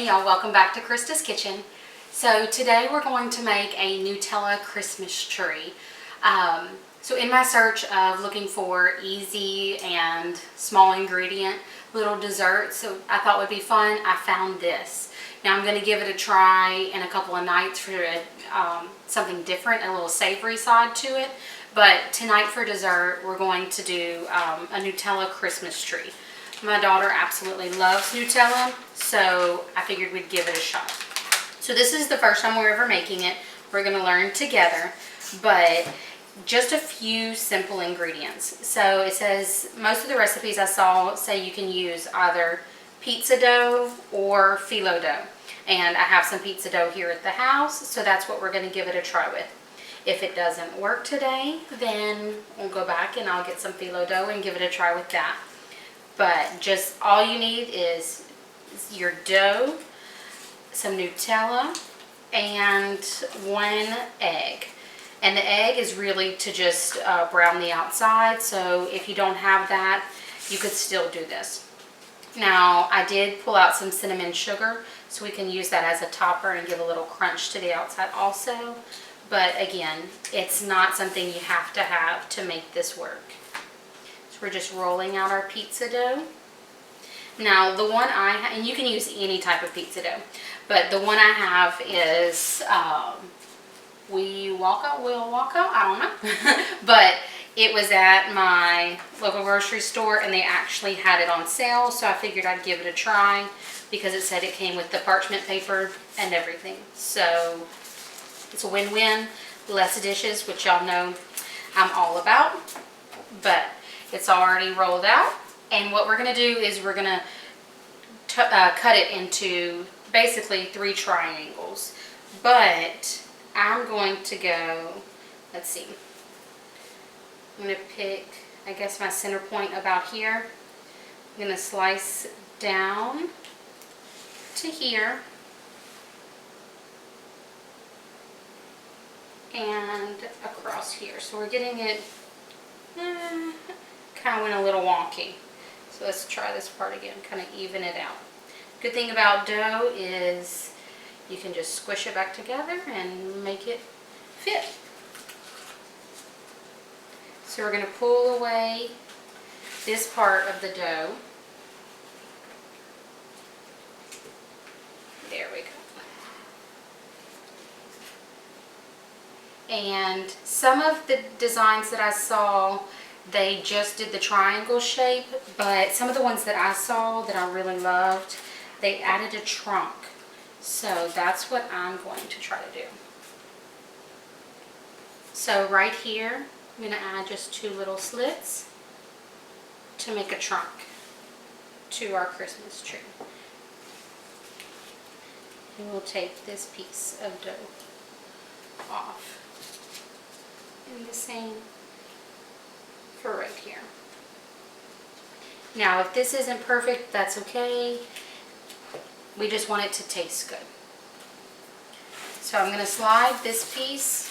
y'all, welcome back to Krista's Kitchen. So today we're going to make a Nutella Christmas tree. So in my search of looking for easy and small ingredient little desserts, so I thought would be fun, I found this. Now I'm going to give it a try in a couple of nights for something different, a little savory side to it. But tonight for dessert we're going to do a Nutella Christmas tree. My daughter absolutely loves Nutella, so I figured we'd give it a shot. So this is the first time we're ever making it. We're going to learn together, but just a few simple ingredients. So it says, most of the recipes I saw say you can use either pizza dough or phyllo dough. And I have some pizza dough here at the house, so that's what we're going to give it a try with. If it doesn't work today, then we'll go back and I'll get some phyllo dough and give it a try with that. But just all you need is your dough, some Nutella, and 1 egg. And the egg is really to just brown the outside, so if you don't have that, you could still do this. Now, I did pull out some cinnamon sugar, so we can use that as a topper and give a little crunch to the outside also. But again, it's not something you have to make this work. We're just rolling out our pizza dough. Now the one I have, and you can use any type of pizza dough, but the one I have is I don't know. But it was at my local grocery store and they actually had it on sale, so I figured I'd give it a try because it said it came with the parchment paper and everything. So it's a win-win, less dishes, which y'all know I'm all about. But it's already rolled out, and what we're going to do is we're going to cut it into basically 3 triangles. But I'm going to go, let's see, I'm going to pick, I guess, my center point about here. I'm going to slice down to here and across here. So we're getting it kind of went a little wonky. So let's try this part again, kind of even it out. Good thing about dough is you can just squish it back together and make it fit. So we're going to pull away this part of the dough. There we go. And some of the designs that I saw, they just did the triangle shape, but some of the ones that I saw that I really loved, they added a trunk. So that's what I'm going to try to do. So right here, I'm going to add just 2 little slits to make a trunk to our Christmas tree. And we'll take this piece of dough off in the same for right here. Now if this isn't perfect, that's okay. We just want it to taste good. So I'm going to slide this piece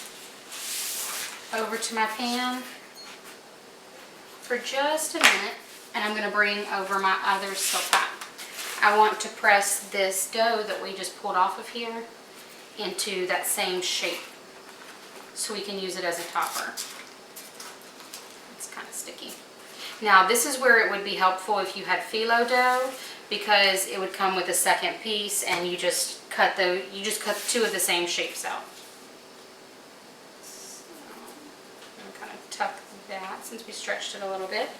over to my pan for just a minute, and I'm going to bring over my other silk pack. I want to press this dough that we just pulled off of here into that same shape so we can use it as a topper. Kind of sticky. Now this is where it would be helpful if you had phyllo dough, because it would come with a second piece and you just cut 2 of the same shapes out. So I'm kind of tuck that since we stretched it a little bit.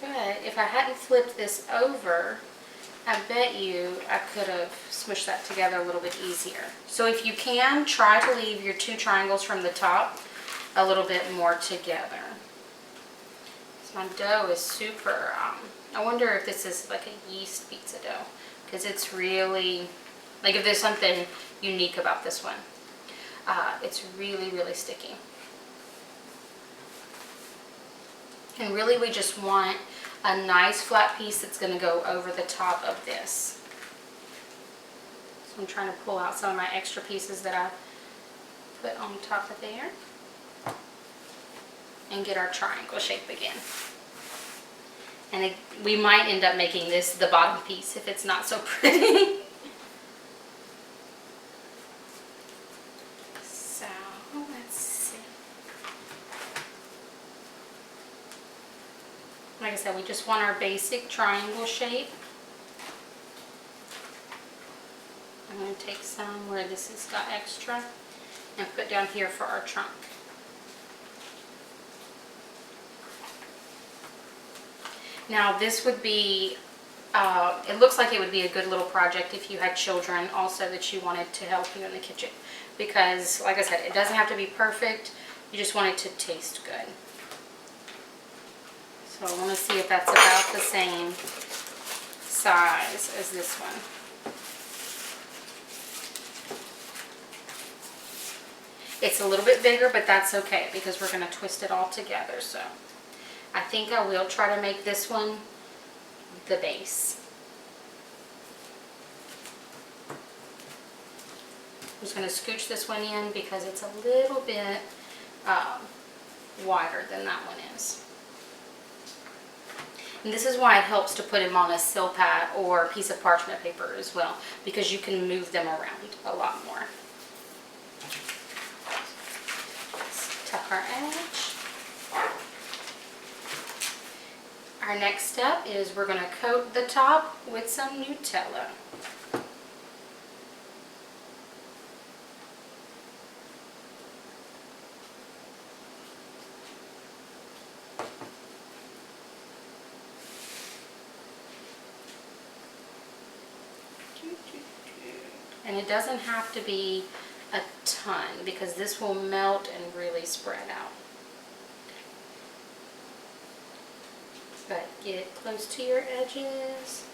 But if I hadn't flipped this over, I bet you I could have smushed that together a little bit easier. So if you can, try to leave your 2 triangles from the top a little bit more together. So my dough is super, I wonder if this is like a yeast pizza dough, because it's really, like if there's something unique about this one, it's really, really sticky. And really we just want a nice flat piece that's going to go over the top of this. So I'm trying to pull out some of my extra pieces that I put on top of there and get our triangle shape again. And we might end up making this the bottom piece if it's not so pretty. So, let's see. Like I said, we just want our basic triangle shape. I'm going to take some where this has got extra and put down here for our trunk. Now this would be, it looks like it would be a good little project if you had children also that you wanted to help you in the kitchen. Because, like I said, it doesn't have to be perfect, you just want it to taste good. So I want to see if that's about the same size as this one. It's a little bit bigger, but that's okay because we're going to twist it all together. So I think I will try to make this one the base. I'm just going to scooch this one in because it's a little bit wider than that one is. And this is why it helps to put them on a sill pad or a piece of parchment paper as well, because you can move them around a lot more. Let's tuck our edge. Our next step is we're going to coat the top with some Nutella. And it doesn't have to be a ton because this will melt and really spread out. But get it close to your edges.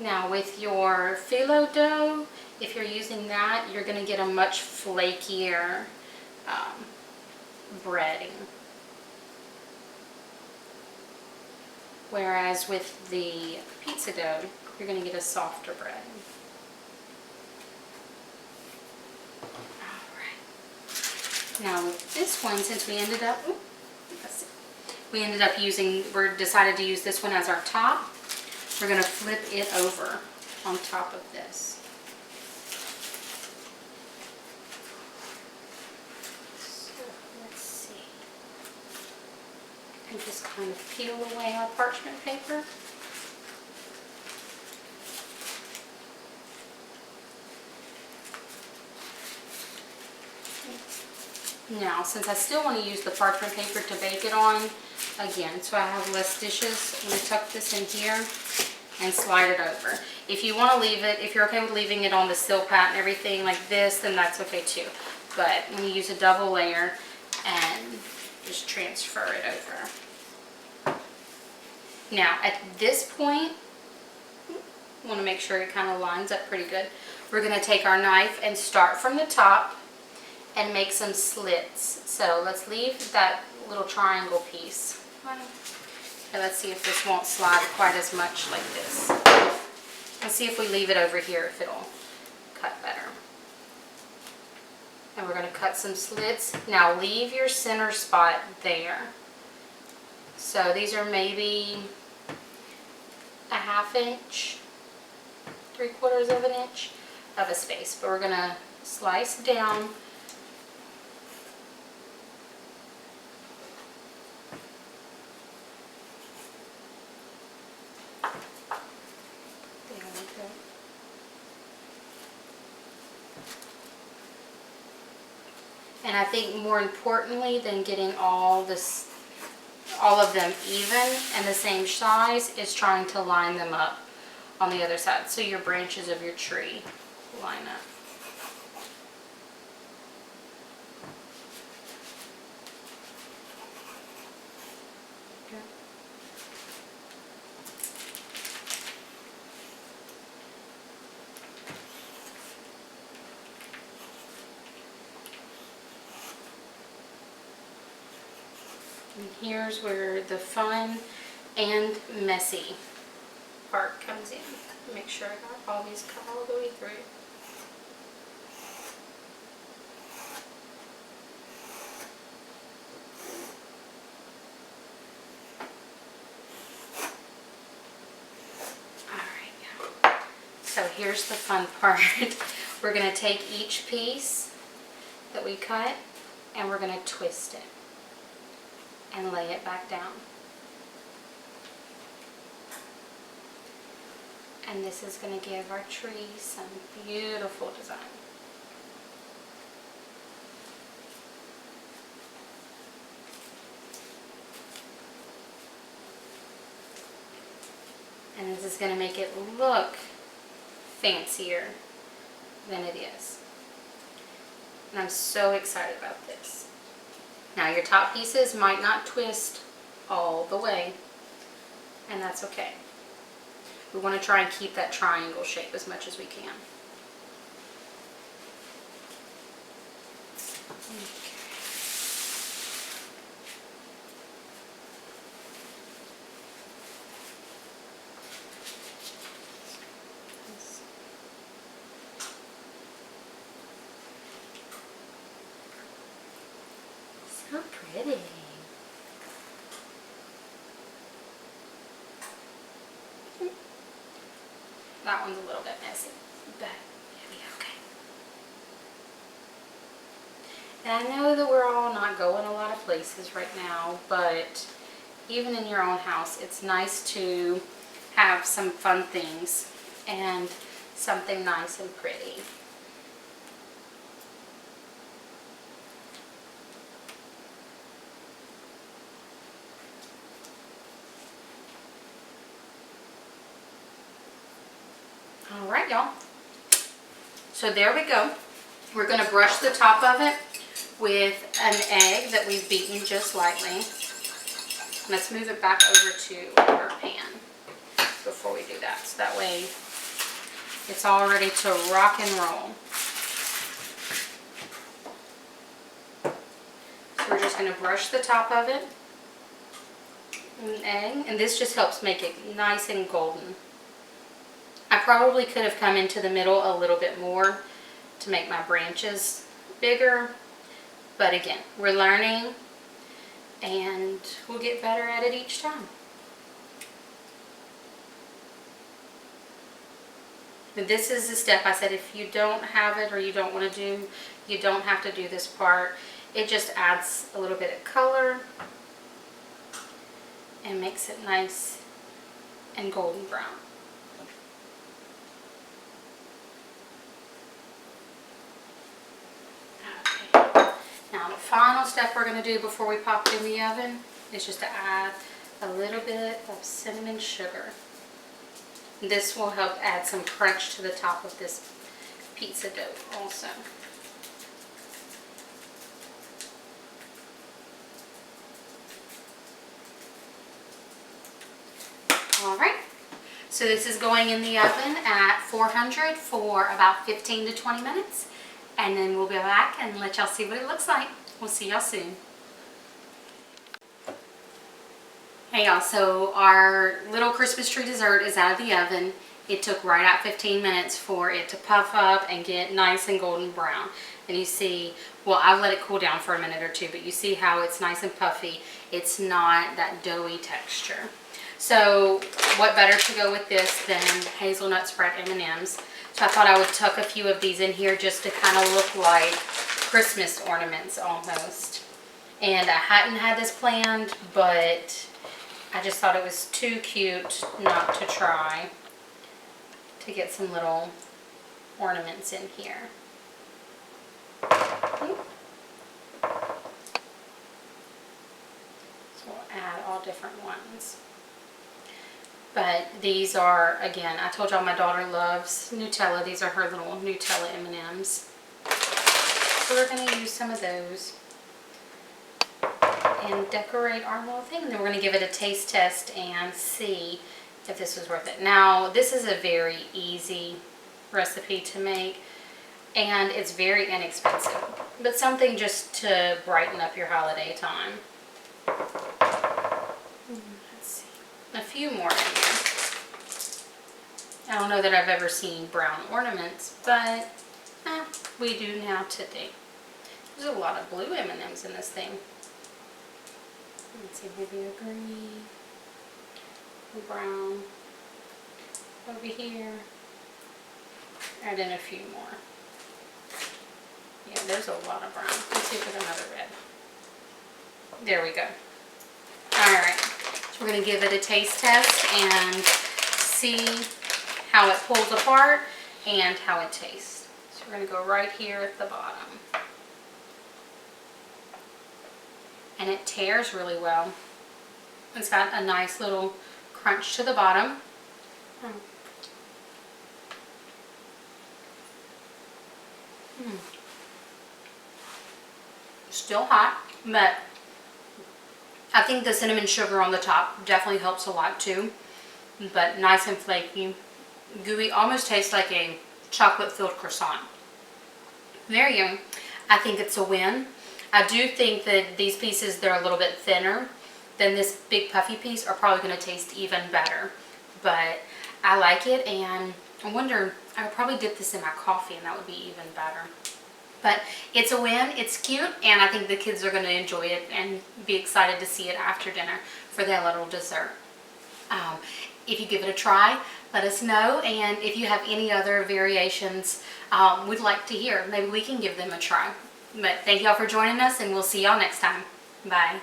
Now with your phyllo dough, if you're using that, you're going to get a much flakier breading. Whereas with the pizza dough, you're going to get a softer breading. Now with this one, since we ended up, decided to use this one as our top, we're going to flip it over on top of this. So let's see. And just kind of peel away our parchment paper. Now, since I still want to use the parchment paper to bake it on, again, so I have less dishes, I'm going to tuck this in here and slide it over. If you want to leave it, if you're okay with leaving it on the sill pad and everything like this, then that's okay too. But when you use a double layer and just transfer it over. Now, at this point, I want to make sure it kind of lines up pretty good. We're going to take our knife and start from the top and make some slits. So let's leave that little triangle piece. And let's see if this won't slide quite as much like this. Let's see if we leave it over here if it'll cut better. And we're going to cut some slits. Now leave your center spot there. So these are maybe a 1/2 inch, 3/4 of an inch of a space. But we're going to slice down. And I think more importantly than getting all of them even and the same size is trying to line them up on the other side so your branches of your tree line up. And here's where the fun and messy part comes in. Make sure I got all these cut all the way through. here's the fun part. We're going to take each piece that we cut and we're going to twist it and lay it back down. And this is going to give our tree some beautiful design. And this is going to make it look fancier than it is. And I'm so excited about this. Now your top pieces might not twist all the way, and that's okay. We want to try and keep that triangle shape as much as we can. So pretty. That one's a little bit messy, but it'll be okay. And I know that we're all not going a lot of places right now, but even in your own house, it's nice to have some fun things and something nice and pretty. All right, y'all. So there we go. We're going to brush the top of it with an egg that we've beaten just lightly. Let's move it back over to our pan before we do that. So that way it's all ready to rock and roll. So we're just going to brush the top of it with an egg. And this just helps make it nice and golden. I probably could have come into the middle a little bit more to make my branches bigger, but again, we're learning and we'll get better at it each time. But this is the step I said, if you don't have it or you don't want to do, you don't have to do this part. It just adds a little bit of color and makes it nice and golden brown. Now the final step we're going to do before we pop it in the oven is just to add a little bit of cinnamon sugar. This will help add some crunch to the top of this pizza dough also. Alright, so this is going in the oven at 400 for about 15 to 20 minutes. And then we'll be back and let y'all see what it looks like. We'll see y'all soon. Hey y'all, so our little Christmas tree dessert is out of the oven. It took right at 15 minutes for it to puff up and get nice and golden brown. And you see, well, I've let it cool down for a minute or two, but you see how it's nice and puffy. It's not that doughy texture. So what better to go with this than hazelnut spread M&Ms. So I thought I would tuck a few of these in here just to kind of look like Christmas ornaments almost. And I hadn't had this planned, but I just thought it was too cute not to try to get some little ornaments in here. So we'll add all different ones. But these are, again, I told y'all my daughter loves Nutella. These are her little Nutella M&Ms. So we're going to use some of those and decorate our little thing. And then we're going to give it a taste test and see if this was worth it. Now, this is a very easy recipe to make, and it's very inexpensive. But something just to brighten up your holiday time. A few more in here. I don't know that I've ever seen brown ornaments, but we do now today. There's a lot of blue M&Ms in this thing. Let's see, maybe a green, a brown over here. Add in a few more. Yeah, there's a lot of brown. Let's see if we get another red. There we go. Alright, so we're going to give it a taste test and see how it pulls apart and how it tastes. So we're going to go right here at the bottom. And it tears really well. It's got a nice little crunch to the bottom. Still hot, but I think the cinnamon sugar on the top definitely helps a lot too. But nice and flaky, gooey, almost tastes like a chocolate-filled croissant. Very yummy. I think it's a win. I do think that these pieces, they're a little bit thinner than this big puffy piece, are probably going to taste even better. But I like it, and I wonder, I would probably dip this in my coffee and that would be even better. But it's a win, it's cute, and I think the kids are going to enjoy it and be excited to see it after dinner for their little dessert. If you give it a try, let us know, and if you have any other variations, we'd like to hear. Maybe we can give them a try. But thank y'all for joining us, and we'll see y'all next time. Bye.